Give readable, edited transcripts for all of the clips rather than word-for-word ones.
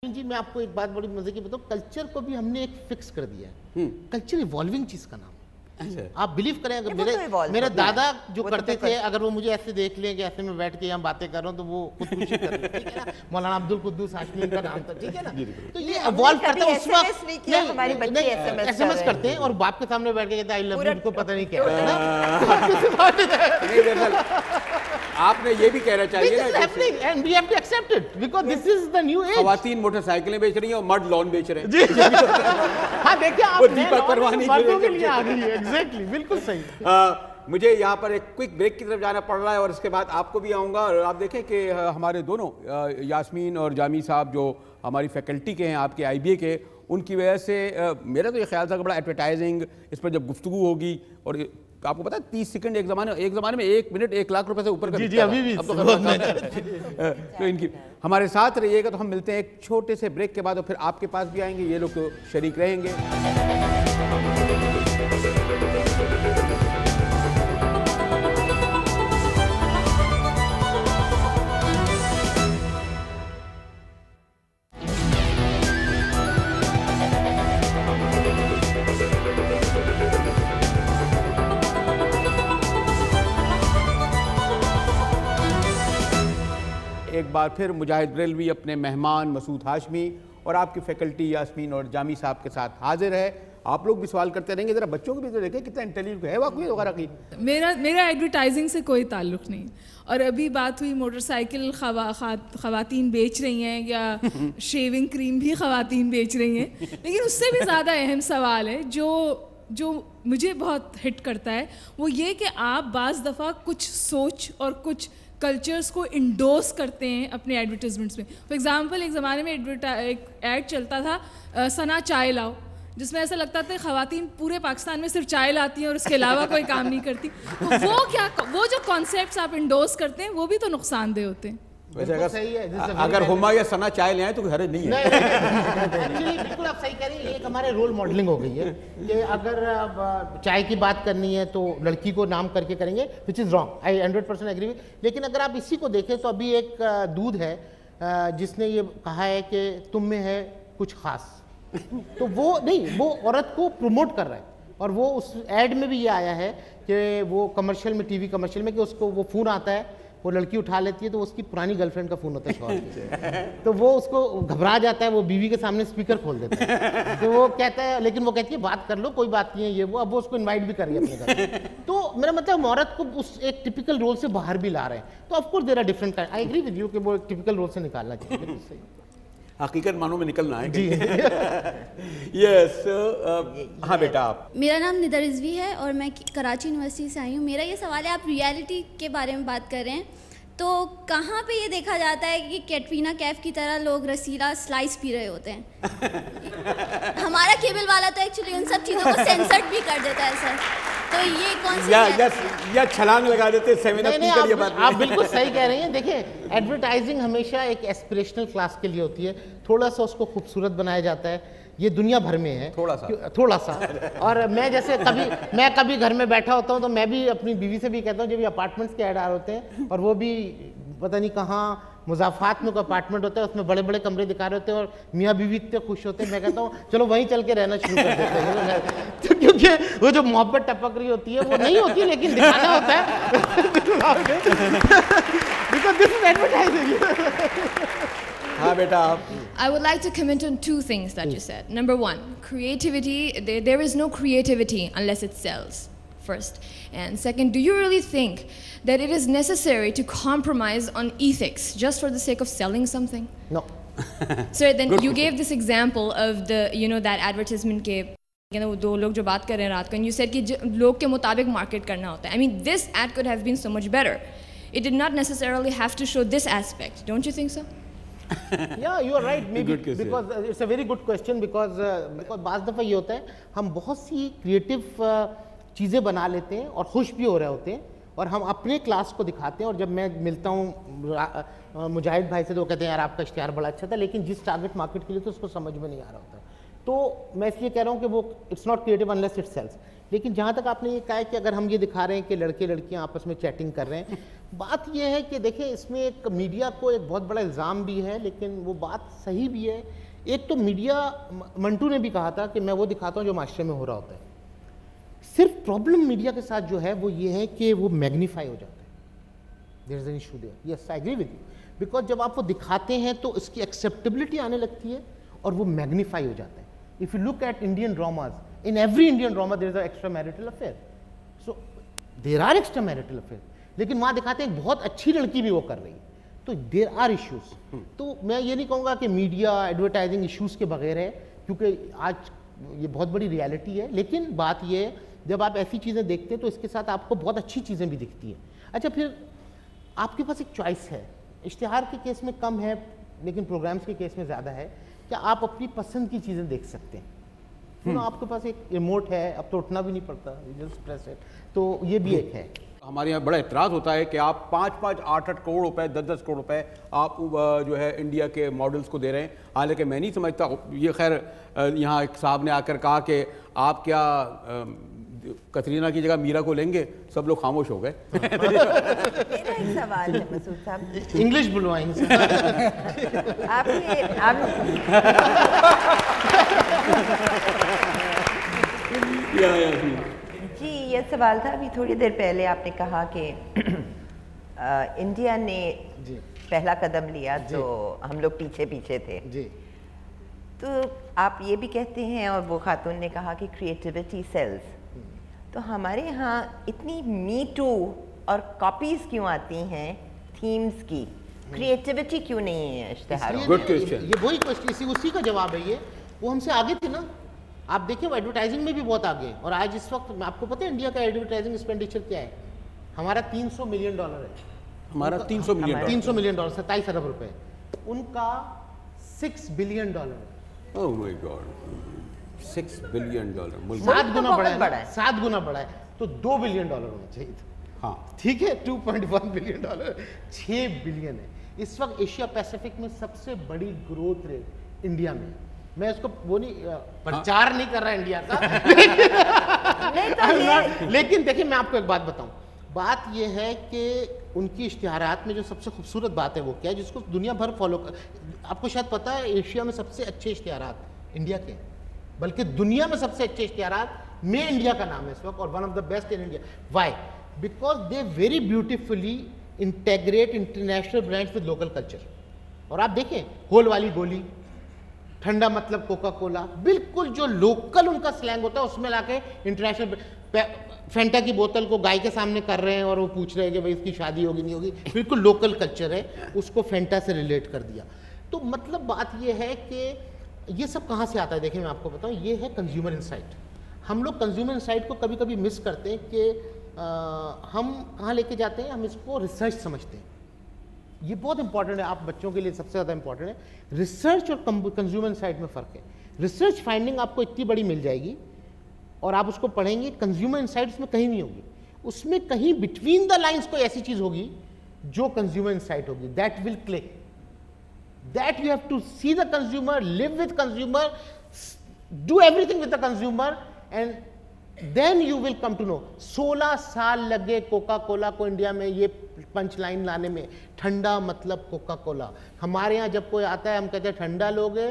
जी मैं आपको एक बात बड़ी मजे की बताऊं, कल्चर को भी हमने एक फिक्स कर दिया है। कल्चर इवॉल्विंग चीज का नाम। आप बिलीव करें, अगर मेरे दादा जो करते थे, अगर वो मुझे ऐसे देख लें कि ऐसे में बैठ के यहाँ बातें कर रहा हूँ तो वो खुदकुशी कर रहे हैं, ठीक है ना। मौलाना अब्दुल कुद्दूस हाशमी का नाम था, ठीक है ना। तो ये इवॉल्व करता है। उस वक्त एसएमएस करते हैं और बाप के सामने बैठ के कहते हैं आई लव यू, उनको पता नहीं क्या है ना। आपने ये भी कहना चाहिए ना, and we have to accept it because this is the new age. खवातीन मोटरसाइकिलें बेच रही हैं और मर्द लॉन बेच रहे हैं। जी हाँ देखिए आप दीपक परवानी के लिए आ गई है। एग्जैक्टली, बिल्कुल सही। मुझे यहाँ पर एक क्विक ब्रेक की तरफ जाना पड़ रहा है और इसके बाद आपको भी आऊँगा। और आप देखें कि हमारे दोनों यास्मीन और जामी साहब जो हमारी फैकल्टी के हैं, आपके IBA के, उनकी वजह से मेरा तो ये ख्याल था कि बड़ा एडवर्टाइजिंग इस पर जब गुफ्तगू होगी। और आपको पता है 30 सेकंड एक ज़माने में 1 मिनट 1 लाख रुपए से ऊपर का। जी अभी भी अब तो इनकी हमारे साथ रहिएगा। तो हम मिलते हैं एक छोटे से ब्रेक के बाद और फिर आपके पास भी आएंगे, ये लोग तो शरीक रहेंगे। एक बार फिर मुजाहिद बरेलवी अपने मेहमान मसूद हाशमी और आपकी फैकल्टी यास्मीन और जामी साहब के साथ हाजिर है। आप लोग भी सवाल करते रहेंगे, जरा बच्चों को भी तो देखें कितना इंटेलिजेंट है वाकई वगैरह की। मेरा एडवर्टाइजिंग से कोई ताल्लुक नहीं। और अभी बात हुई मोटरसाइकिल खवातीन बेच रही हैं या शेविंग क्रीम भी खवातीन बेच रही हैं, लेकिन उससे भी ज़्यादा अहम सवाल है जो मुझे बहुत हिट करता है, वो ये कि आप बाज़ दफ़ा कुछ सोच और कुछ कल्चर्स को इंडोर्स करते हैं अपने एडवर्टाइजमेंट्स में। फॉर एग्जांपल एक ज़माने में एक ऐड चलता था सना चाय लाओ, जिसमें ऐसा लगता था ख़वातीन पूरे पाकिस्तान में सिर्फ चाय लाती हैं और उसके अलावा कोई काम नहीं करती। तो वो जो कॉन्सेप्ट्स आप इंडोर्स करते हैं वो भी तो नुकसानदेह होते हैं। वैसे अगर हुमा या सना चाय ले आए तो हर्ज नहीं है। एक्चुअली बिल्कुल आप सही कह रही हैं, ये एक हमारे रोल मॉडलिंग हो गई है कि अगर चाय की बात करनी है तो लड़की को नाम करके करेंगे, which is wrong. I 100% agree. लेकिन अगर आप इसी को देखें तो अभी एक दूध है जिसने ये कहा है कि तुम में है कुछ खास, तो वो नहीं, वो औरत को प्रमोट कर रहा है। और वो उस एड में भी ये आया है कि वो कमर्शियल में, टीवी कमर्शियल में, कि उसको वो फ़ोन आता है, वो लड़की उठा लेती है तो उसकी पुरानी गर्लफ्रेंड का फ़ोन होता है शौहर, तो वो उसको घबरा जाता है, वो बीवी के सामने स्पीकर खोल देता है। तो वो कहता है, लेकिन वो कहती है बात कर लो, कोई बात नहीं है, ये वो। अब वो उसको इनवाइट भी कर रही है अपने घर। तो मेरा मतलब औरत को उस एक टिपिकल रोल से बाहर भी ला रहे हैं। तो of course there are different kind. I agree with you कि वो एक टिपिकल रोल से निकालना चाहिए। बिल्कुल सही, हकीकत मानो में निकलना है जी। यस हाँ बेटा, आप। मेरा नाम निदा रिजवी है और मैं कराची यूनिवर्सिटी से आई हूँ। मेरा ये सवाल है, आप रियलिटी के बारे में बात कर रहे हैं, तो कहाँ पे ये देखा जाता है कि कैटरीना कैफ की तरह लोग रसीला स्लाइस पी रहे होते हैं? हमारा केबल वाला तो एक्चुअली उन सब चीज़ों को सेंसर्ड भी कर देता है सर। तो ये कौन सी या छलांग लगा देते हैं 7 अप की बात। आप बिल्कुल सही कह रही हैं। देखिए, एडवर्टाइजिंग हमेशा एक एस्पिरेशनल क्लास के लिए होती है, थोड़ा सा उसको खूबसूरत बनाया जाता है। ये दुनिया भर में है थोड़ा सा। और मैं जैसे कभी घर में बैठा होता हूँ तो मैं भी अपनी बीवी से भी कहता हूँ, जब ये अपार्टमेंट्स के ऐड आ होते हैं और वो भी पता नहीं कहाँ मुज़ाफ़ात में कोई अपार्टमेंट होता है, उसमें बड़े बड़े कमरे दिखा रहे होते हैं और मियाँ बीवी इतने खुश होते हैं, मैं कहता हूँ चलो वहीं चल के रहना शुरू कर देते हैं। तो क्योंकि वो जो मोहब्बत टपक रही होती है वो नहीं होती, लेकिन दिखाना होता है। Because this is advertising. हाँ बेटा, आप। I would like to comment on 2 things that you said. Number 1, creativity. There is no creativity unless it sells. First, and second, do you really think that it is necessary to compromise on ethics just for the sake of selling something? No. So then you gave this example of the, that advertisement के वो 2 लोग जो बात कर रहे हैं रात को, and you said कि लोग के मुताबिक मार्केट करना होता है. I mean, this ad could have been so much better. It did not necessarily have to show this aspect. Don't you think so? Yeah, you are right. Maybe because it's a very good question because बाज़ दफ़ा ये होता है, हम बहुत सी creative चीज़ें बना लेते हैं और खुश भी हो रहे होते हैं और हम अपने क्लास को दिखाते हैं। और जब मैं मिलता हूँ मुजाहिद भाई से तो कहते हैं यार आपका इश्तिहार बड़ा अच्छा था, लेकिन जिस टारगेट मार्केट के लिए तो उसको समझ में नहीं आ रहा होता। तो मैं इसलिए कह रहा हूँ कि वो it's not creative unless it sells. लेकिन जहाँ तक आपने ये कहा है कि अगर हम ये दिखा रहे हैं कि लड़के लड़कियाँ आपस में चैटिंग कर रहे हैं, बात ये है कि देखिए इसमें एक मीडिया को एक बहुत बड़ा इल्ज़ाम भी है, लेकिन वो बात सही भी है। एक तो मीडिया, मंटू ने भी कहा था कि मैं वो दिखाता हूँ जो मास्टर में हो रहा होता है। सिर्फ प्रॉब्लम मीडिया के साथ जो है वो ये है कि वो मैग्नीफाई हो जाता है। There is an issue there, yes I agree with you, because जब आप वो दिखाते हैं तो इसकी एक्सेप्टेबिलिटी आने लगती है और वो मैग्नीफाई हो जाता है। If you look at Indian dramas, in every Indian drama there is a extra marital affair, so there are extra marital affair, लेकिन वहाँ दिखाते हैं एक बहुत अच्छी लड़की भी वो कर रही है, तो देयर आर इश्यूज। तो मैं ये नहीं कहूँगा कि मीडिया एडवर्टाइजिंग इश्यूज के बगैर है, क्योंकि आज ये बहुत बड़ी रियलिटी है, लेकिन बात ये है जब आप ऐसी चीज़ें देखते हैं तो इसके साथ आपको बहुत अच्छी चीज़ें भी दिखती हैं। अच्छा, फिर आपके पास एक चॉइस है, इश्तिहार के केस में कम है लेकिन प्रोग्राम्स के केस में ज़्यादा है, क्या आप अपनी पसंद की चीज़ें देख सकते हैं। आपके पास एक रिमोट है, अब तो उठना भी नहीं पड़ता, जस्ट प्रेस इट, तो ये भी एक है। हमारे यहाँ बड़ा एतराज़ होता है कि आप 5-5, 8-8 करोड़ रुपए, 10-10 करोड़ रुपए आप जो है इंडिया के मॉडल्स को दे रहे हैं। हालांकि मैं नहीं समझता ये, खैर यहाँ एक साहब ने आकर कहा कि आप क्या कतरीना की जगह मीरा को लेंगे, सब लोग खामोश हो गए। मेरा एक सवाल है मसूद साहब, इंग्लिश बुलवाएंगे जी ये सवाल था। अभी थोड़ी देर पहले आपने कहा कि इंडिया ने पहला कदम लिया तो हम लोग पीछे पीछे थे जी। तो आप ये भी कहते हैं, और वो खातून ने कहा कि क्रिएटिविटी सेल्स, तो हमारे यहाँ इतनी मी टू और कॉपीज क्यों आती हैं थीम्स की, क्रिएटिविटी क्यों नहीं है इश्तिहारों? Good question. ये वही क्वेश्चन, उसी का जवाब है ये। वो हमसे आगे थे ना, आप देखिए वो एडवर्टाइजिंग में भी बहुत आगे। और आज इस वक्त आपको पता है इंडिया का एडवर्टाइजिंग एक्सपेंडिचर क्या है? हमारा $300 मिलियन है। हमारा $300 मिलियन, $300 मिलियन, 27 अरब रुपए। उनका $6 बिलियन है। ओह माय गॉड, $6 बिलियन, 7 गुना बहुत बड़ा है, बड़ा है। 7 गुना बड़ा है, तो $2 बिलियन होना चाहिए था। हाँ ठीक है, $2.1 बिलियन, $6 बिलियन है। इस वक्त एशिया पैसिफिक में सबसे बड़ी ग्रोथ रेट इंडिया में। मैं इसको वो नहीं प्रचार नहीं कर रहा इंडिया का लेकिन देखिए मैं आपको एक बात बताऊं, बात यह है कि उनकी इश्तिहारात में जो सबसे खूबसूरत बात है वो क्या है, जिसको दुनिया भर फॉलो कर। आपको शायद पता है एशिया में सबसे अच्छे इश्तिहारात इंडिया के हैं, बल्कि दुनिया में सबसे अच्छे इश्तिहारात में इंडिया का नाम है इस वक्त, और one of the best in India. Why? Because they very beautifully integrate international brands with local culture. और आप देखें होल वाली गोली, ठंडा मतलब कोका कोला, बिल्कुल जो लोकल उनका स्लैंग होता है उसमें लाके इंटरनेशनल। फेंटा की बोतल को गाय के सामने कर रहे हैं और वो पूछ रहे हैं कि भाई इसकी शादी होगी नहीं होगी, बिल्कुल लोकल कल्चर है, उसको फेंटा से रिलेट कर दिया। तो मतलब बात ये है कि ये सब कहाँ से आता है? देखिए मैं आपको बताऊँ, ये है कंज्यूमर इंसाइट। हम लोग कंज्यूमर इंसाइट को कभी कभी मिस करते हैं कि हम कहाँ लेके जाते हैं, हम इसको रिसर्च समझते हैं। ये बहुत इंपॉर्टेंट है, आप बच्चों के लिए सबसे ज़्यादा इंपॉर्टेंट है। रिसर्च और कंज्यूमर इंसाइट में फ़र्क है। रिसर्च फाइंडिंग आपको इतनी बड़ी मिल जाएगी और आप उसको पढ़ेंगे, कंज्यूमर इंसाइट उसमें कहीं नहीं होगी। उसमें कहीं बिटवीन द लाइंस कोई ऐसी चीज़ होगी जो कंज्यूमर इंसाइट होगी, that will click, that you have to see the consumer, live with consumer, do everything with the consumer, and then you will come to know. 16 साल लगे कोका कोला को India में ये पंच लाइन लाने में, ठंडा मतलब कोका कोला। हमारे यहाँ जब कोई आता है हम कहते हैं ठंडा लोगे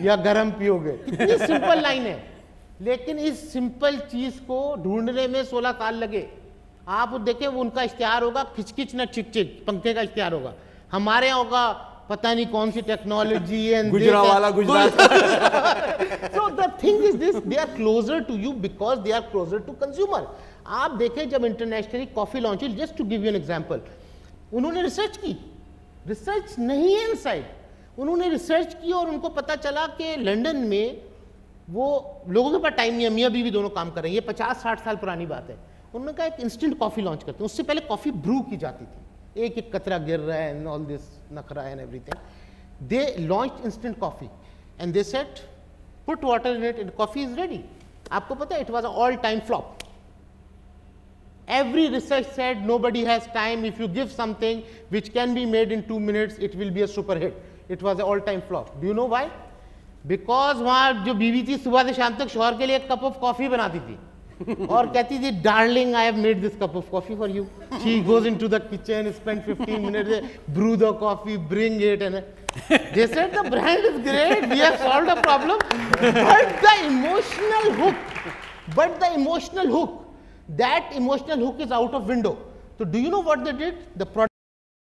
या गर्म पियोगे, कितनी सिंपल लाइन है, लेकिन इस सिंपल चीज को ढूंढने में 16 साल लगे। आप देखें वो उनका इश्तिहार होगा खिचखिच न चिक चिक, पंखे का इश्तिहार होगा। हमारे यहाँ होगा पता नहीं कौन सी टेक्नोलॉजी है, Gujranwala Gujarat. So the thing is this, they are closer to you because they are closer to consumer. आप देखें जब internationally coffee launch, just to give you an example, उन्होंने रिसर्च की, रिसर्च नहीं है इनसाइड, उन्होंने रिसर्च की और उनको पता चला कि लंदन में वो लोगों के पास टाइम नहीं है, मियाँ बीवी दोनों काम कर रहे हैं, ये 50-60 साल पुरानी बात है। उन्होंने कहा एक इंस्टेंट कॉफी लॉन्च करते हैं। उससे पहले कॉफी ब्रू की जाती थी, एक एक कतरा गिर रहा है एंड ऑल दिस नखरा and everything. They launch instant coffee and they said put water in it and coffee is ready. आपको पता है it was all time flop. Every research said nobody has time. If you give something which can be made in 2 minutes, it will be a super hit. It was an all-time flop. Do you know why? Because वहाँ जो बीवी थी सुबह से शाम तक शौहर के लिए एक कप ऑफ कॉफी बनाती थी और कहती थी darling I have made this cup of coffee for you. She goes into the kitchen, spend 15 minutes, brew the coffee, bring it, and they said the brand is great, we have solved a problem, but the emotional hook, that emotional hook is out of window. So do you know what they did? The product